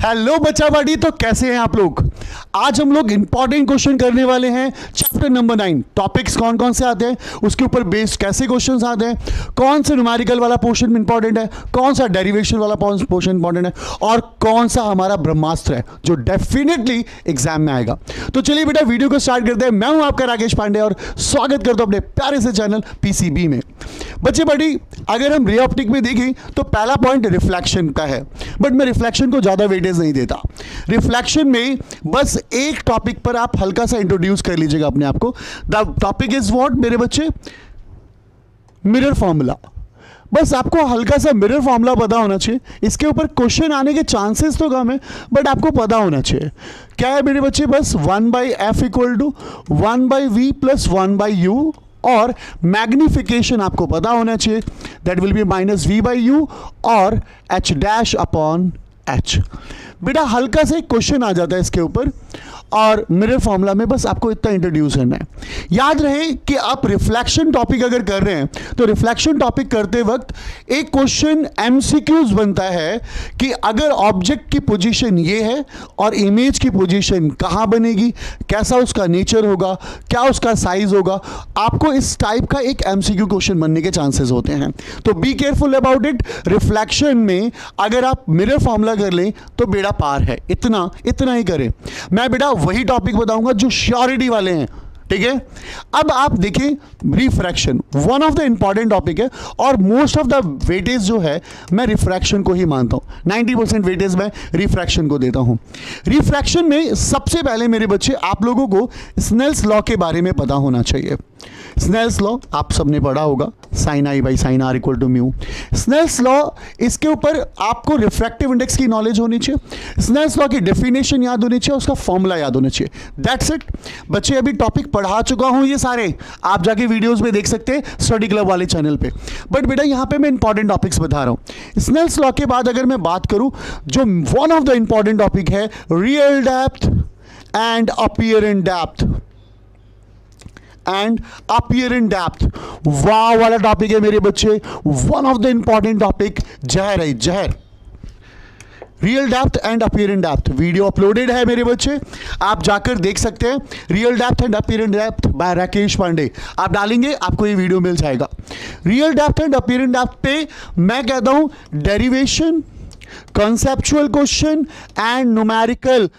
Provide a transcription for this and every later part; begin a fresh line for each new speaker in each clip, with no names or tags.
Hello बच्चा बाड़ी, तो कैसे हैं आप लोग। आज हम लोग इंपॉर्टेंट क्वेश्चन करने वाले हैं चैप्टर नंबर 9। टॉपिक्स कौन कौन से आते हैं, उसके ऊपर बेस्ड कैसे क्वेश्चंस आते हैं, कौन सा न्यूमेरिकल वाला पोर्शन इंपॉर्टेंट है, कौन सा डेरिवेशन वाला पोर्शन इंपॉर्टेंट है और कौन सा हमारा ब्रह्मास्त्र है जो डेफिनेटली एग्जाम में आएगा। तो चलिए बेटा वीडियो को स्टार्ट करते हैं। मैं हूं आपका राकेश पांडे और स्वागत करता हूं अपने प्यारे से चैनल पीसीबी में। बच्चे बड़ी, अगर हम रे ऑप्टिक में देखें तो पहला पॉइंट रिफ्लेक्शन का है, बट मैं रिफ्लेक्शन को ज्यादा वेटेज नहीं देता। रिफ्लेक्शन में बस एक टॉपिक पर आप हल्का सा इंट्रोड्यूस कर लीजिएगा अपने आप को। द टॉपिक इज व्हाट मेरे बच्चे, मिरर फॉर्मूला। बस आपको हल्का सा मिरर फॉर्मूला पता होना चाहिए। इसके ऊपर क्वेश्चन आने के चांसेस तो कम है, बट आपको पता होना चाहिए क्या है मेरे बच्चे। बस 1/f equal to 1/v plus 1/u, और मैग्निफिकेशन आपको पता होना चाहिए, दैट विल बी -v/u और h डैश अपॉन h। बेटा हल्का सा एक क्वेश्चन आ जाता है इसके ऊपर, और मिरर फॉर्मूला में बस आपको इतना इंट्रोड्यूस करना है। याद रहे कि आप रिफ्लेक्शन टॉपिक अगर कर रहे हैं तो रिफ्लेक्शन टॉपिक करते वक्त एक क्वेश्चन एमसीक्यूज बनता है कि अगर ऑब्जेक्ट की पोजीशन ये है और इमेज की पोजीशन कहाँ बनेगी, कैसा उसका नेचर होगा, क्या उसका साइज होगा, आपको इस टाइप का एक एमसीक्यू क्वेश्चन बनने के चांसेस होते हैं। तो be careful about it. Reflection में अगर आप मिरर फॉर्मूला कर लें तो बेड़ा पार है। इतना ही करें। मैं बेटा वही टॉपिक बताऊंगा जो श्योरिटी वाले हैं, ठीक है। अब आप देखें refraction one of the important topic है, और मोस्ट ऑफ द वेटेज जो है मैं रिफ्रैक्शन को ही मानता हूं। 90% वेटेज मैं रिफ्रैक्शन को देता हूं। रिफ्रैक्शन में सबसे पहले मेरे बच्चे आप लोगों को स्नेल्स लॉ के बारे में पता होना चाहिए। स्नेल्स लॉ आप सबने पढ़ा होगा, sin i by sin r equal to mu. Snell's law, इसके ऊपर आपको रिफ्रैक्टिव इंडेक्स की नॉलेज होनी चाहिए, स्नेल्स लॉ की डेफिनेशन याद होनी चाहिए, उसका फॉर्मूला याद होना चाहिए। दैट्स इट बच्चे। अभी टॉपिक पढ़ा चुका हूं ये सारे, आप जाके वीडियोस में देख सकते हैं स्टडी क्लब वाले चैनल पे। बट बेटा यहां पे मैं इंपॉर्टेंट टॉपिक्स बता रहा हूं। स्नेल्स लॉ के बाद अगर मैं बात करूं, जो one of the important topic है real depth and apparent depth and apparent depth, वाह वाला टॉपिक है मेरे बच्चे। One of the important topic जहर है, जहर। Real depth and apparent depth video uploaded है मेरे बच्चे, आप जाकर देख सकते हैं। Real depth and apparent depth by Rakesh Pandey, आप डालेंगे आपको ये वीडियो मिल जाएगा। Real depth and apparent depth पे मैं कहता हूं derivation, conceptual question and numerical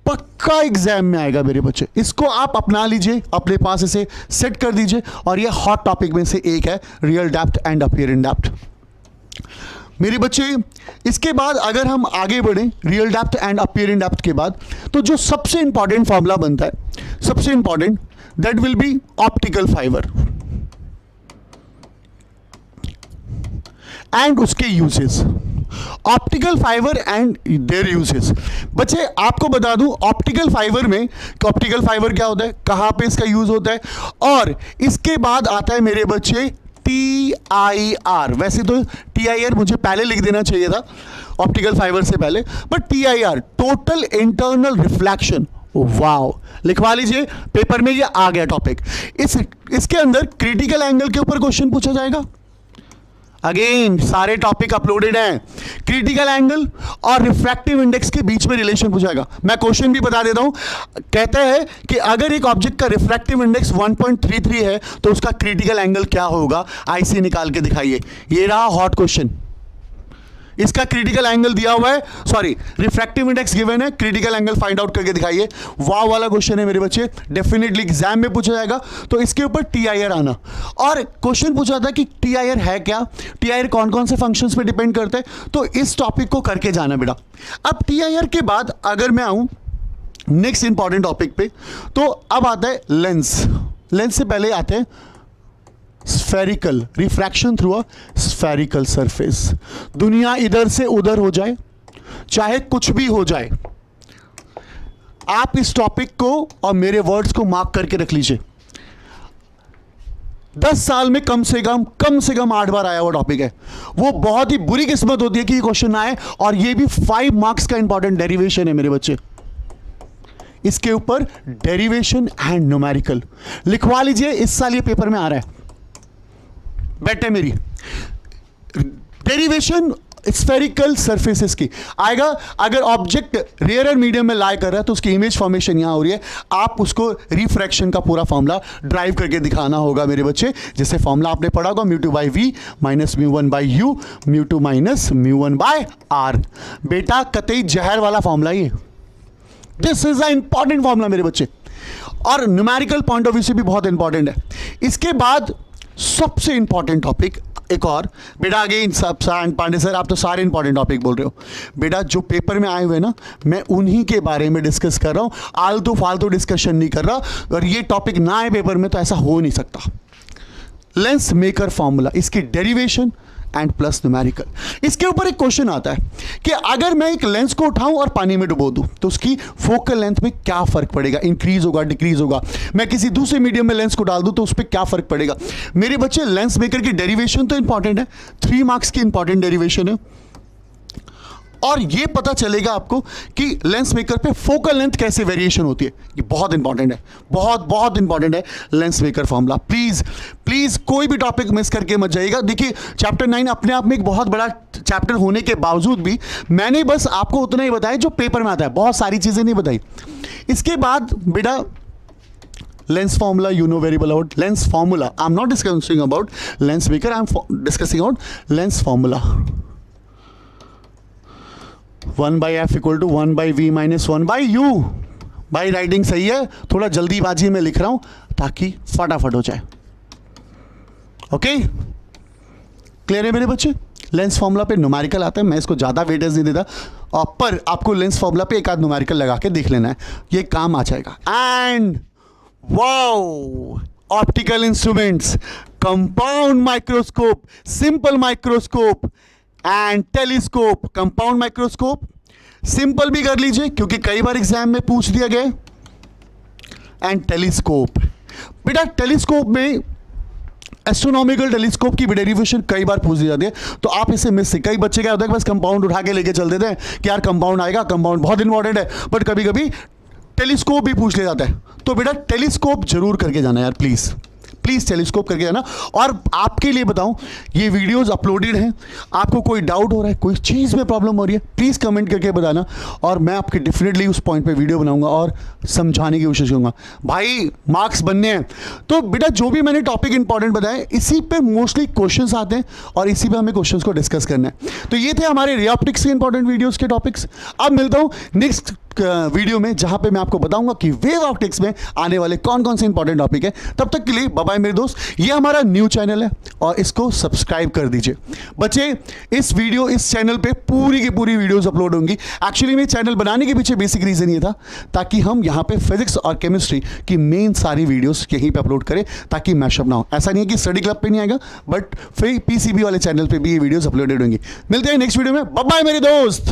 पक्का एग्जाम में आएगा मेरे बच्चे। इसको आप अपना लीजिए, अपने पास इसे सेट कर दीजिए, और ये हॉट टॉपिक में से एक है real depth and apparent depth मेरे बच्चे। इसके बाद अगर हम आगे बढ़ें real depth and apparent depth के बाद, तो जो सबसे इंपॉर्टेंट फॉर्मूला बनता है, सबसे important, that will be optical fibre and उसके uses. Optical fibre and their uses. बच्चे आपको बता दूं ऑप्टिकल फाइबर में, ऑप्टिकल फाइबर क्या होता है, कहां पे इसका यूज होता है, और इसके बाद आता है मेरे बच्चे TIR। वैसे तो TIR मुझे पहले लिख देना चाहिए था ऑप्टिकल फाइबर से पहले, but TIR total internal reflection, wow लिखवा लीजिए पेपर में, ये आ गया टॉपिक। इसके अंदर क्रिटिकल एंगल के ऊपर क्वेश्चन पूछा जाएगा। अगेन सारे टॉपिक अपलोडेड हैं। क्रिटिकल एंगल और रिफ्रैक्टिव इंडेक्स के बीच में रिलेशन पूछाएगा। मैं क्वेश्चन भी बता देता हूं, कहता है कि अगर एक ऑब्जेक्ट का रिफ्रैक्टिव इंडेक्स 1.33 है तो उसका क्रिटिकल एंगल क्या होगा, आईसी निकाल के दिखाइए। ये रहा हॉट क्वेश्चन, इसका क्रिटिकल एंगल दिया हुआ है, सॉरी रिफ्रैक्टिव इंडेक्स गिवन है, क्रिटिकल एंगल फाइंड आउट करके दिखाइए। वाह वाला क्वेश्चन है मेरे बच्चे, डेफिनेटली एग्जाम में पूछा जाएगा। तो इसके ऊपर TIR आना, और क्वेश्चन पूछा था कि TIR है क्या, TIR कौन कौन से फंक्शंस पे डिपेंड करता है, तो इस टॉपिक को करके जाना बेटा। अब TIR के बाद अगर मैं आऊं नेक्स्ट इंपॉर्टेंट टॉपिक पे, तो अब आता है लेंस। लेंस से पहले आते हैं spherical, refraction through a spherical surface. दुनिया इधर से उधर हो जाए, चाहे कुछ भी हो जाए, आप इस टॉपिक को और मेरे वर्ड्स को मार्क करके रख लीजिए। 10 साल में कम से कम 8 बार आया हुआ टॉपिक है। वो बहुत ही बुरी किस्मत होती है कि ये क्वेश्चन आए, और ये भी 5 मार्क्स का इंपॉर्टेंट डेरिवेशन है मेरे बच्चे। इसके ऊपर डेरिवेशन एंड न्यूमेरिकल लिखवा लीजिए, इस साल ये पेपर में आ रहा है। बेटे मेरी डेरिवेशन स्फेरिकल सरफेसेस की आएगा। अगर ऑब्जेक्ट रेयर एंड मीडियम में लाई कर रहा है तो उसकी इमेज फॉर्मेशन यहां हो रही है, आप उसको रिफ्रैक्शन का पूरा फॉर्मूला ड्राइव करके दिखाना होगा मेरे बच्चे। जैसे फॉर्मूला आपने पढ़ा होगा mu 2 by v minus mu 1 by u, mu 2 minus mu 1 by r. बेटा कतई जहर वाला फॉर्मूला ये, this is a important formula मेरे बच्चे, और न्यूमेरिकल पॉइंट ऑफ व्यू से भी बहुत इंपॉर्टेंट है। इसके बाद सबसे इंपॉर्टेंट टॉपिक एक और, बेटा अगेन सब पांडे सर आप तो सारे इंपॉर्टेंट टॉपिक बोल रहे हो, बेटा जो पेपर में आए हुए ना मैं उन्हीं के बारे में डिस्कस कर रहा हूं, आलतू फालतू डिस्कशन नहीं कर रहा। और ये टॉपिक ना आए पेपर में तो ऐसा हो नहीं सकता। लेंस मेकर फॉर्मूला, इसकी डेरिवेशन एंड प्लस न्यूमेरिकल। इसके ऊपर एक क्वेश्चन आता है कि अगर मैं एक लेंस को उठाऊं और पानी में डुबो दूं तो उसकी फोकल लेंथ में क्या फर्क पड़ेगा, इंक्रीज होगा डिक्रीज होगा। मैं किसी दूसरे मीडियम में लेंस को डाल दूं तो उस पर क्या फर्क पड़ेगा। मेरे बच्चे लेंस मेकर की डेरिवेशन तो इंपॉर्टेंट है, 3 मार्क्स की इंपॉर्टेंट डेरिवेशन है, और ये पता चलेगा आपको कि लेंस मेकर पे फोकल लेंथ कैसे वेरिएशन होती है। ये बहुत इंपॉर्टेंट है, बहुत बहुत इंपॉर्टेंट है lens maker formula. Please please कोई भी टॉपिक मिस करके मत जाइएगा। देखिए चैप्टर 9 अपने आप में एक बहुत बड़ा चैप्टर होने के बावजूद भी मैंने बस आपको उतना ही बताया जो पेपर में आता है, बहुत सारी चीजें नहीं बताई। इसके बाद बेटा lens formula, you know very well about lens formula. I am not discussing about lens maker, I am discussing about lens formula. 1 by f equal to 1 by v minus 1 by u. भाई writing सही है, थोड़ा जल्दीबाजी में लिख रहा हूं ताकि फटाफट हो जाए। ओके क्लियर है मेरे बच्चे। लेंस फॉर्मूला पे न्यूमेरिकल आता है, मैं इसको ज़्यादा वेटेज नहीं देता, पर आपको लेंस फॉर्मूला पे एक आध न्यूमेरिकल लगा के देख लेना है, ये काम आ जाएगा। And wow, optical instruments, compound microscope, simple microscope and telescope. Compound microscope simple भी कर लीजिए क्योंकि कई बार एग्जाम में पूछ दिया गया, एंड टेलीस्कोप। बेटा टेलीस्कोप में एस्ट्रोनॉमिकल टेलीस्कोप की डेरिवेशन कई बार पूछ दी जाती है, तो आप इसे मिस से, कई बच्चे क्या होता है कि बस कंपाउंड उठा के लेके चल देते हैं कि यार कंपाउंड आएगा, कंपाउंड बहुत इंपॉर्टेंट है, बट कभी कभी टेलीस्कोप भी पूछ लिया जाता है। तो बेटा टेलीस्कोप जरूर करके जाना यार, प्लीज़ प्लीज़ टेलीस्कोप करके जाना। और आपके लिए बताऊं, ये वीडियोस अपलोडेड हैं, आपको कोई डाउट हो रहा है, कोई चीज़ में प्रॉब्लम हो रही है, प्लीज़ कमेंट करके बताना, और मैं आपके डेफिनेटली उस पॉइंट पे वीडियो बनाऊंगा और समझाने की कोशिश करूंगा। भाई मार्क्स बनने हैं तो बेटा जो भी मैंने टॉपिक इंपॉर्टेंट बताए इसी पे मोस्टली क्वेश्चंस आते हैं और इसी पे हमें क्वेश्चंस को डिस्कस करना है। तो ये थे हमारे रे ऑप्टिक्स के इंपॉर्टेंट वीडियोज़ के टॉपिक्स। अब मिलता हूँ नेक्स्ट वीडियो में जहां पे मैं आपको बताऊंगा कि वेव ऑप्टिक्स में आने वाले कौन कौन से इंपॉर्टेंट टॉपिक है। तब तक के लिए बाय बाय मेरे दोस्त। ये हमारा न्यू चैनल है और इसको सब्सक्राइब कर दीजिए बच्चे। इस चैनल पे पूरी की पूरी वीडियोस अपलोड होंगी। एक्चुअली मेरे चैनल बनाने के पीछे बेसिक रीजन ये था ताकि हम यहाँ पे फिजिक्स और केमिस्ट्री की मेन सारी वीडियोस यहीं पे अपलोड करें ताकि मैशअप ना हो। ऐसा नहीं है कि स्टडी क्लब पे नहीं आएगा, बट फिर पीसीबी वाले चैनल पे भी ये वीडियोस अपलोडेड होंगी। मिलते हैं नेक्स्ट वीडियो में, बाय बाय मेरे दोस्त।